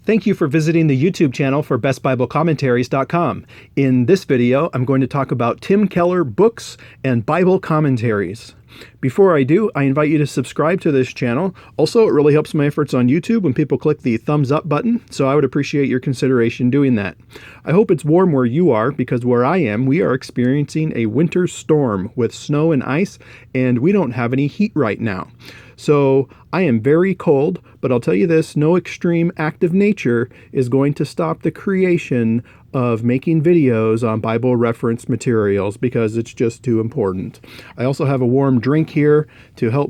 Thank you for visiting the YouTube channel for bestbiblecommentaries.com. In this video, I'm going to talk about Tim Keller books and Bible commentaries. Before I do, I invite you to subscribe to this channel. Also, it really helps my efforts on YouTube when people click the thumbs up button, so I would appreciate your consideration doing that. I hope it's warm where you are, because where I am, we are experiencing a winter storm with snow and ice, and we don't have any heat right now. So I am very cold, but I'll tell you this, no extreme act of nature is going to stop the creation of making videos on Bible reference materials, because it's just too important. I also have a warm drink here to help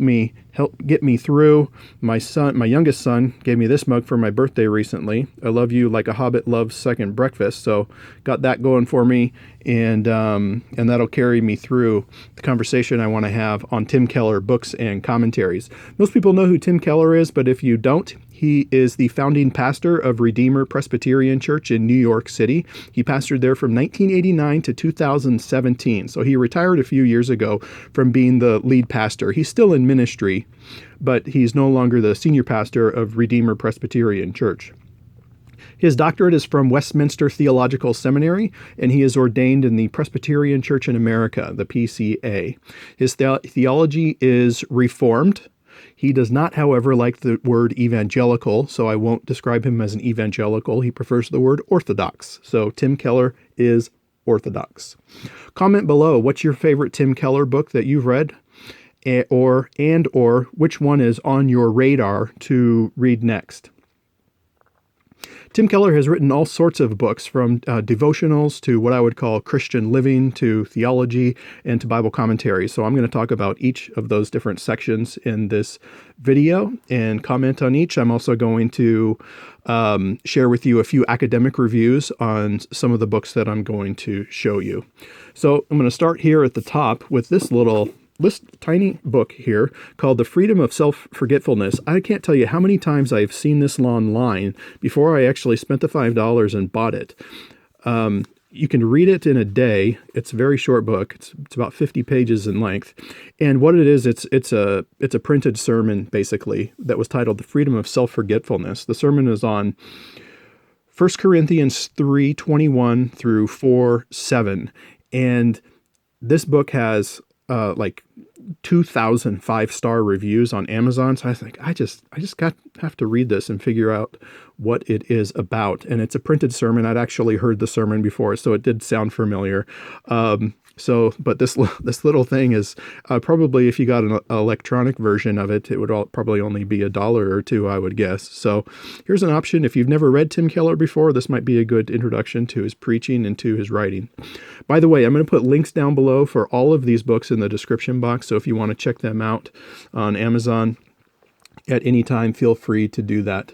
get me through. My youngest son, gave me this mug for my birthday recently. I love you like a hobbit loves second breakfast. So got that going for me, and that'll carry me through the conversation I want to have on Tim Keller books and commentaries. Most people know who Tim Keller is, but if you don't, he is the founding pastor of Redeemer Presbyterian Church in New York City. He pastored there from 1989 to 2017. So he retired a few years ago from being the lead pastor. He's still in ministry, but he's no longer the senior pastor of Redeemer Presbyterian Church. His doctorate is from Westminster Theological Seminary, and he is ordained in the Presbyterian Church in America, the PCA. His theology is Reformed. He does not, however, like the word evangelical, so I won't describe him as an evangelical. He prefers the word orthodox. So Tim Keller is orthodox. Comment below, what's your favorite Tim Keller book that you've read? Or which one is on your radar to read next? Tim Keller has written all sorts of books, from devotionals to what I would call Christian living, to theology, and to Bible commentaries. So I'm going to talk about each of those different sections in this video and comment on each. I'm also going to share with you a few academic reviews on some of the books that I'm going to show you. So I'm going to start here at the top with this tiny book here called The Freedom of Self-Forgetfulness. I can't tell you how many times I've seen this online before I actually spent the $5 and bought it. You can read it in a day. It's a very short book. It's about 50 pages in length. And what it is, it's a printed sermon, basically, that was titled The Freedom of Self-Forgetfulness. The sermon is on 1 Corinthians 3:21 through 4:7. And this book has like 2,000 5-star reviews on Amazon. So I think I just have to read this and figure out what it is about. And it's a printed sermon. I'd actually heard the sermon before, so it did sound familiar. But this little thing is probably, if you got an electronic version of it, it would probably only be $1 or $2, I would guess. So here's an option. If you've never read Tim Keller before, this might be a good introduction to his preaching and to his writing. By the way, I'm going to put links down below for all of these books in the description box. So if you want to check them out on Amazon at any time, feel free to do that.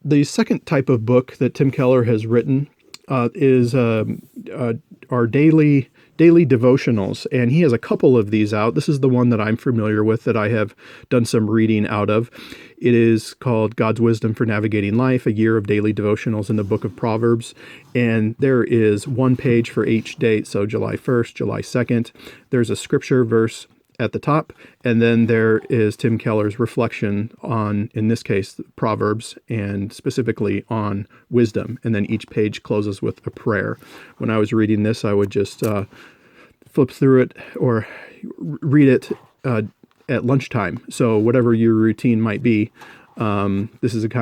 The second type of book that Tim Keller has written is our daily devotionals, and he has a couple of these out. This is the one that I'm familiar with, that I have done some reading out of. It is called God's Wisdom for Navigating Life, a year of daily devotionals in the book of Proverbs. And there is one page for each date, so July 1st, July 2nd. There's a scripture verse at the top, and then there is Tim Keller's reflection on, in this case, Proverbs, and specifically on wisdom. And then each page closes with a prayer. When I was reading this, I would just flip through it or read it at lunchtime. So whatever your routine might be, this is that's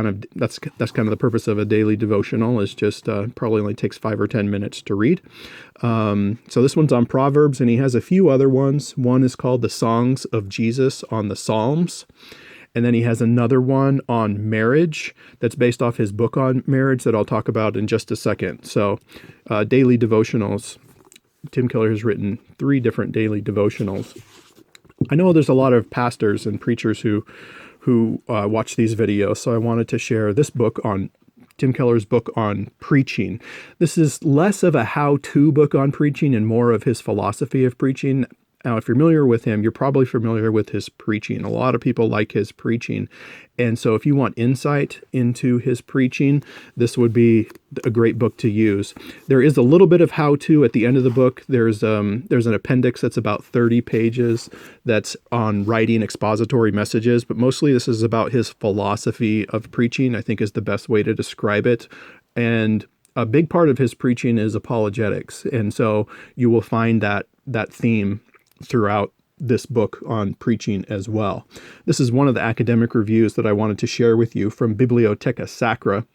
kind of the purpose of a daily devotional, is just probably only takes 5 or 10 minutes to read. So this one's on Proverbs, and he has a few other ones. One is called The Songs of Jesus on the Psalms. And then he has another one on marriage that's based off his book on marriage that I'll talk about in just a second. So daily devotionals. Tim Keller has written 3 different daily devotionals. I know there's a lot of pastors and preachers who watch these videos, so I wanted to share this book on Tim Keller's book on preaching. This is less of a how-to book on preaching and more of his philosophy of preaching. Now, if you're familiar with him, you're probably familiar with his preaching. A lot of people like his preaching. And so if you want insight into his preaching, this would be a great book to use. There is a little bit of how-to at the end of the book. There's an appendix that's about 30 pages that's on writing expository messages, but mostly this is about his philosophy of preaching, I think is the best way to describe it. And a big part of his preaching is apologetics. And so you will find that theme throughout this book on preaching as well. This is one of the academic reviews that I wanted to share with you from Bibliotheca Sacra,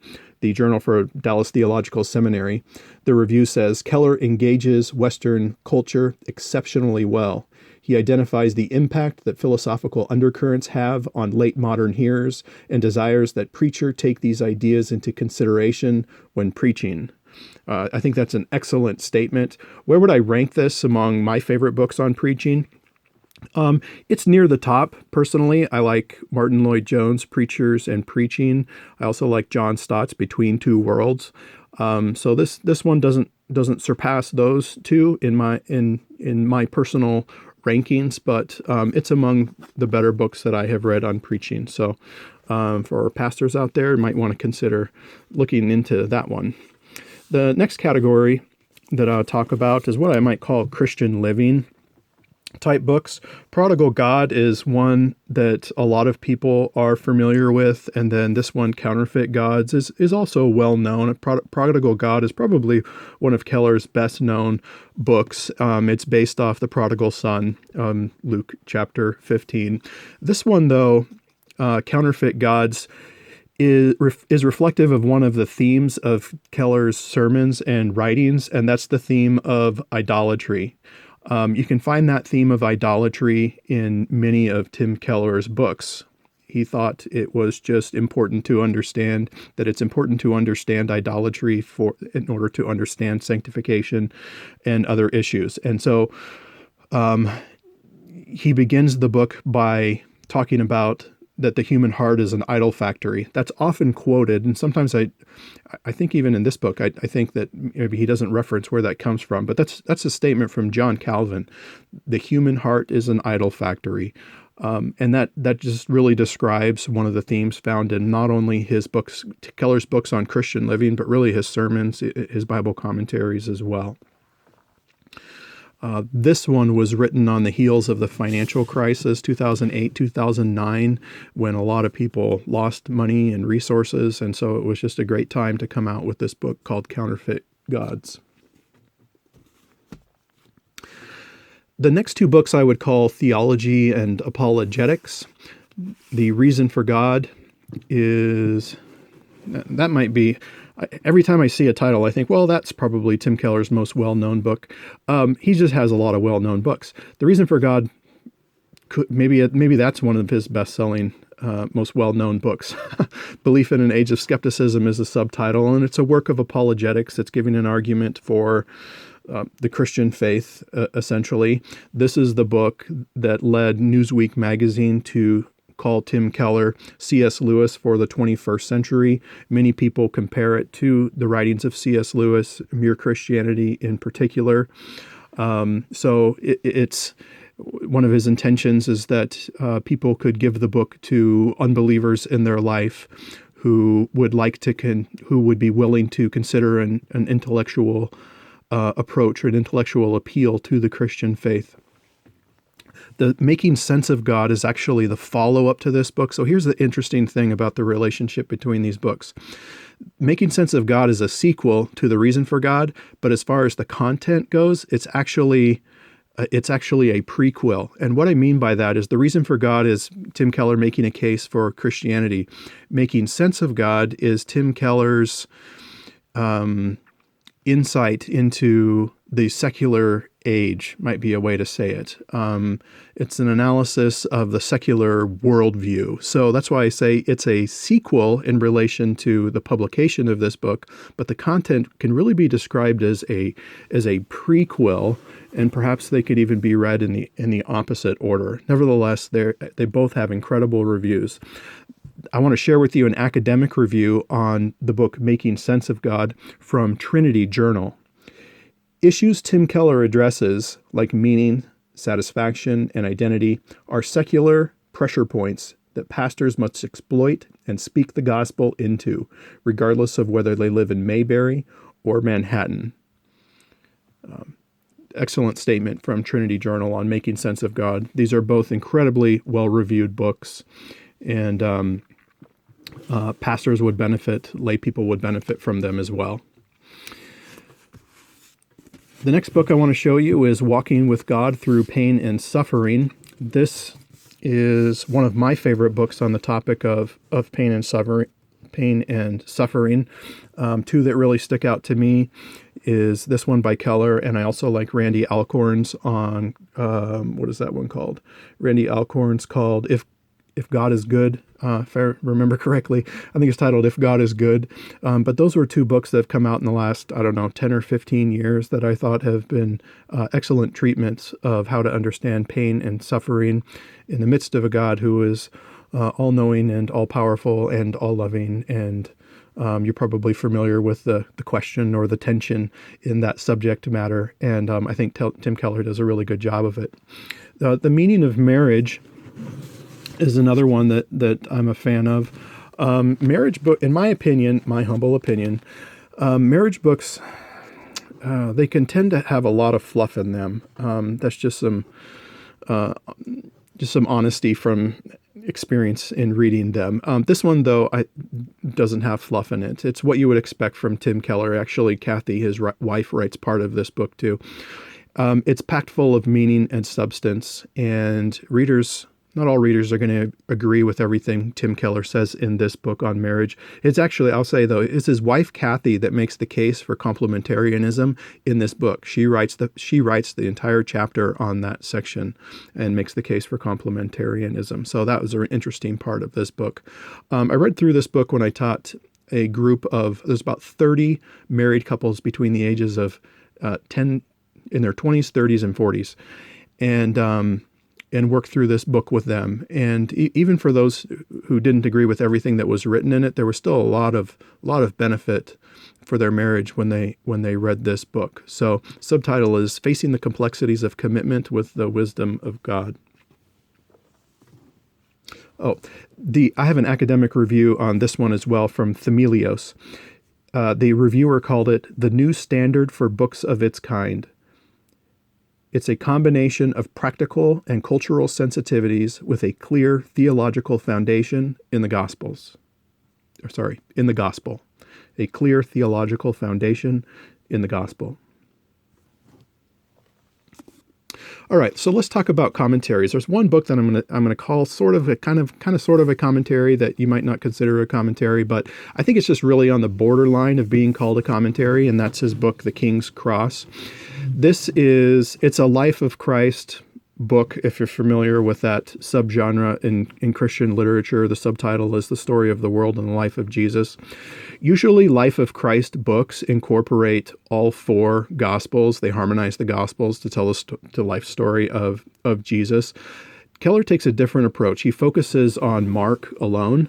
the journal for Dallas Theological Seminary. The review says, Keller engages Western culture exceptionally well. He identifies the impact that philosophical undercurrents have on late modern hearers and desires that preacher take these ideas into consideration when preaching. I think that's an excellent statement. Where would I rank this among my favorite books on preaching? It's near the top. Personally, I like Martin Lloyd-Jones' Preachers and Preaching. I also like John Stott's Between Two Worlds. So this one doesn't surpass those two in my personal rankings, but it's among the better books that I have read on preaching. So for our pastors out there, you might want to consider looking into that one. The next category that I'll talk about is what I might call Christian living type books. Prodigal God is one that a lot of people are familiar with, and then this one, Counterfeit Gods, is also well known. Prodigal God is probably one of Keller's best known books. It's based off the prodigal son, Luke chapter 15. This one, though, Counterfeit Gods, is reflective of one of the themes of Keller's sermons and writings, and that's the theme of idolatry. You can find that theme of idolatry in many of Tim Keller's books. He thought it was just important to understand that it's important to understand idolatry in order to understand sanctification and other issues. And so he begins the book by talking about that the human heart is an idol factory. That's often quoted, and sometimes I think even in this book, I think that maybe he doesn't reference where that comes from, but that's a statement from John Calvin. The human heart is an idol factory. And that just really describes one of the themes found in not only his books, Keller's books on Christian living, but really his sermons, his Bible commentaries as well. This one was written on the heels of the financial crisis, 2008, 2009, when a lot of people lost money and resources. And so it was just a great time to come out with this book called Counterfeit Gods. The next two books I would call Theology and Apologetics. The Reason for God is, that might be, every time I see a title, I think, well, that's probably Tim Keller's most well-known book. He just has a lot of well-known books. The Reason for God, maybe that's one of his best-selling, most well-known books. Belief in an Age of Skepticism is the subtitle, and it's a work of apologetics. It's giving an argument for the Christian faith, essentially. This is the book that led Newsweek magazine to call Tim Keller C.S. Lewis for the 21st century. Many people compare it to the writings of C.S. Lewis, Mere Christianity in particular. So it's one of his intentions is that people could give the book to unbelievers in their life who would who would be willing to consider an intellectual approach or an intellectual appeal to the Christian faith. The Making Sense of God is actually the follow-up to this book. So here's the interesting thing about the relationship between these books. Making Sense of God is a sequel to The Reason for God, but as far as the content goes, it's actually a prequel. And what I mean by that is The Reason for God is Tim Keller making a case for Christianity. Making Sense of God is Tim Keller's insight into the secular age, might be a way to say it. It's an analysis of the secular worldview. So that's why I say it's a sequel in relation to the publication of this book, but the content can really be described as a prequel, and perhaps they could even be read in the opposite order. Nevertheless, they both have incredible reviews. I want to share with you an academic review on the book Making Sense of God from Trinity Journal. Issues Tim Keller addresses, like meaning, satisfaction, and identity are secular pressure points that pastors must exploit and speak the gospel into, regardless of whether they live in Mayberry or Manhattan. Excellent statement from Trinity Journal on Making Sense of God. These are both incredibly well-reviewed books, and pastors would benefit, lay people would benefit from them as well. The next book I want to show you is Walking with God Through Pain and Suffering. This is one of my favorite books on the topic of pain and suffering. Two that really stick out to me is this one by Keller, and I also like Randy Alcorn's on, what is that one called? Randy Alcorn's called If God is Good, if I remember correctly. I think it's titled If God is Good. But those were two books that have come out in the last, 10 or 15 years that I thought have been excellent treatments of how to understand pain and suffering in the midst of a God who is all-knowing and all-powerful and all-loving. And you're probably familiar with the question or the tension in that subject matter. And I think Tim Keller does a really good job of it. The Meaning of Marriage is another one that I'm a fan of. Marriage book, in my opinion, my humble opinion, marriage books, they can tend to have a lot of fluff in them. That's just some honesty from experience in reading them. This one, though, doesn't have fluff in it. It's what you would expect from Tim Keller. Actually, Kathy, his wife, writes part of this book too. It's packed full of meaning and substance, and not all readers are going to agree with everything Tim Keller says in this book on marriage. It's actually, I'll say though, it's his wife Kathy that makes the case for complementarianism in this book. She writes the entire chapter on that section and makes the case for complementarianism. So that was an interesting part of this book. I read through this book when I taught a group of, there's about 30 married couples between the ages of 10, in their 20s, 30s, and 40s. And worked through this book with them. And even for those who didn't agree with everything that was written in it, there was still a lot of benefit for their marriage when they read this book. So subtitle is Facing the Complexities of Commitment with the Wisdom of God. I have an academic review on this one as well from Themelios. The reviewer called it the new standard for books of its kind. It's a combination of practical and cultural sensitivities with a clear theological foundation in the Gospels. In the Gospel. A clear theological foundation in the Gospel. All right, so let's talk about commentaries. There's one book that I'm gonna call sort of a commentary that you might not consider a commentary, but I think it's just really on the borderline of being called a commentary, and that's his book, The King's Cross. It's a Life of Christ book, if you're familiar with that subgenre in Christian literature. The subtitle is The Story of the World and the Life of Jesus. Usually Life of Christ books incorporate all four Gospels. They harmonize the Gospels to tell the life story of Jesus. Keller takes a different approach. He focuses on Mark alone.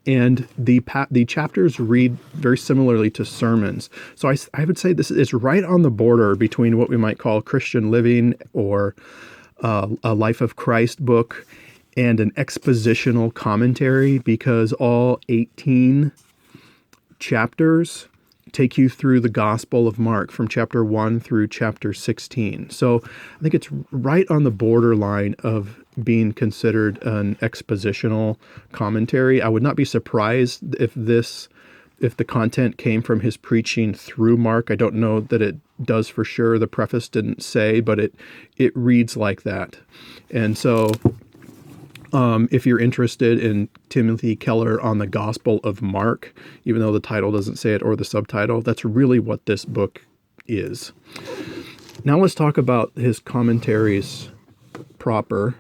And the chapters read very similarly to sermons. So I would say this is right on the border between what we might call Christian living or a Life of Christ book and an expositional commentary, because all 18 chapters take you through the Gospel of Mark from chapter 1 through chapter 16. So I think it's right on the borderline of being considered an expositional commentary. I would not be surprised if the content came from his preaching through Mark. I don't know that it does for sure. The preface didn't say, but it reads like that. And so if you're interested in Timothy Keller on the Gospel of Mark, even though the title doesn't say it or the subtitle, that's really what this book is. Now let's talk about his commentaries proper,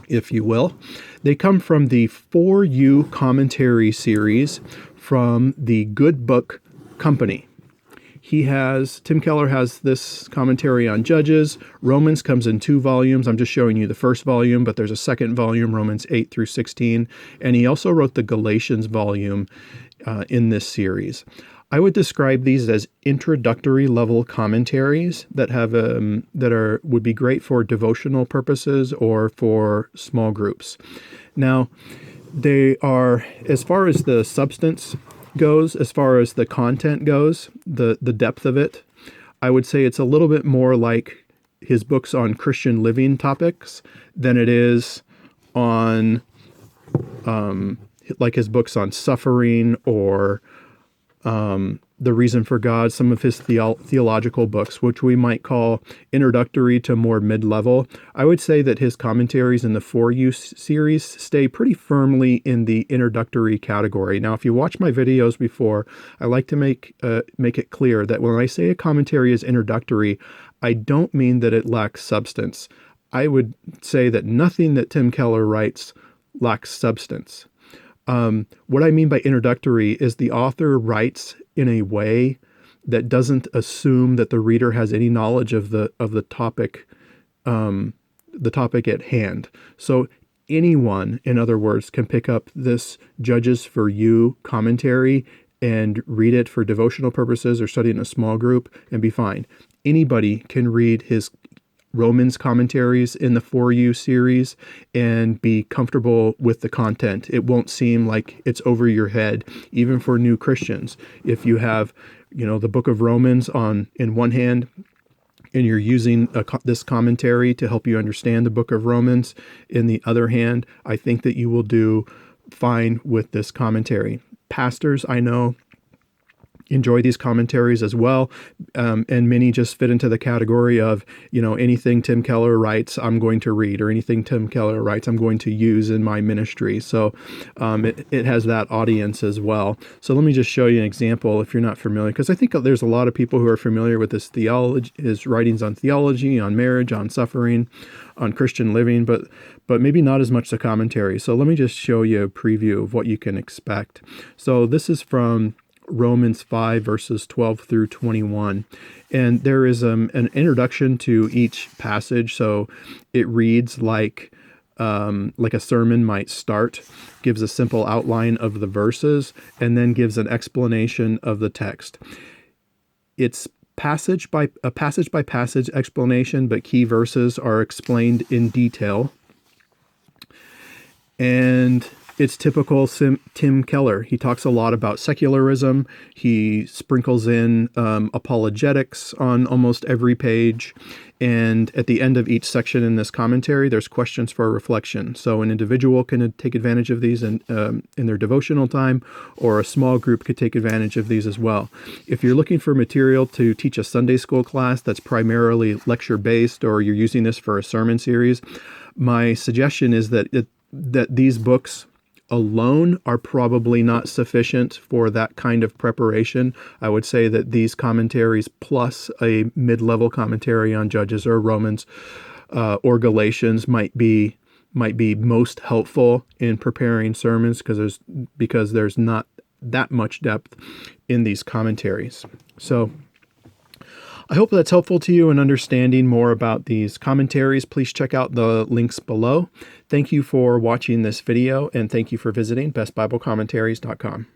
if you will. They come from the For You commentary series from the Good Book Company. Tim Keller has this commentary on Judges. Romans comes in 2 volumes. I'm just showing you the first volume, but there's a second volume, Romans 8 through 16. And he also wrote the Galatians volume in this series. I would describe these as introductory level commentaries that would be great for devotional purposes or for small groups. Now, they are, as far as the substance goes, as far as the content goes, the depth of it, I would say it's a little bit more like his books on Christian living topics than it is on like his books on suffering or The Reason for God, some of his theological books, which we might call introductory to more mid-level. I would say that his commentaries in the For You series stay pretty firmly in the introductory category. Now, if you watch my videos before, I like to make it clear that when I say a commentary is introductory, I don't mean that it lacks substance. I would say that nothing that Tim Keller writes lacks substance. What I mean by introductory is the author writes in a way that doesn't assume that the reader has any knowledge of the topic at hand. So anyone, in other words, can pick up this Judges for You commentary and read it for devotional purposes or study in a small group and be fine. Anybody can read his Romans commentaries in the For You series and be comfortable with the content. It won't seem like it's over your head, even for new Christians. If you have, the book of Romans in one hand, and you're using this commentary to help you understand the book of Romans in the other hand, I think that you will do fine with this commentary. Pastors, I know, enjoy these commentaries as well, and many just fit into the category of, anything Tim Keller writes, I'm going to read, or anything Tim Keller writes, I'm going to use in my ministry. So it has that audience as well. So let me just show you an example if you're not familiar, because I think there's a lot of people who are familiar with his writings on theology, on marriage, on suffering, on Christian living, but maybe not as much the commentary. So let me just show you a preview of what you can expect. So this is from Romans 5 verses 12 through 21. And there is an introduction to each passage. So it reads like a sermon might start, gives a simple outline of the verses, and then gives an explanation of the text. It's passage by passage explanation, but key verses are explained in detail. And it's typical Tim Keller. He talks a lot about secularism. He sprinkles in apologetics on almost every page. And at the end of each section in this commentary, there's questions for reflection. So an individual can take advantage of these in their devotional time, or a small group could take advantage of these as well. If you're looking for material to teach a Sunday school class that's primarily lecture-based, or you're using this for a sermon series, my suggestion is that these books alone are probably not sufficient for that kind of preparation. I would say that these commentaries plus a mid-level commentary on Judges or Romans or Galatians might be most helpful in preparing sermons because there's not that much depth in these commentaries. So I hope that's helpful to you in understanding more about these commentaries. Please check out the links below. Thank you for watching this video, and thank you for visiting bestbiblecommentaries.com.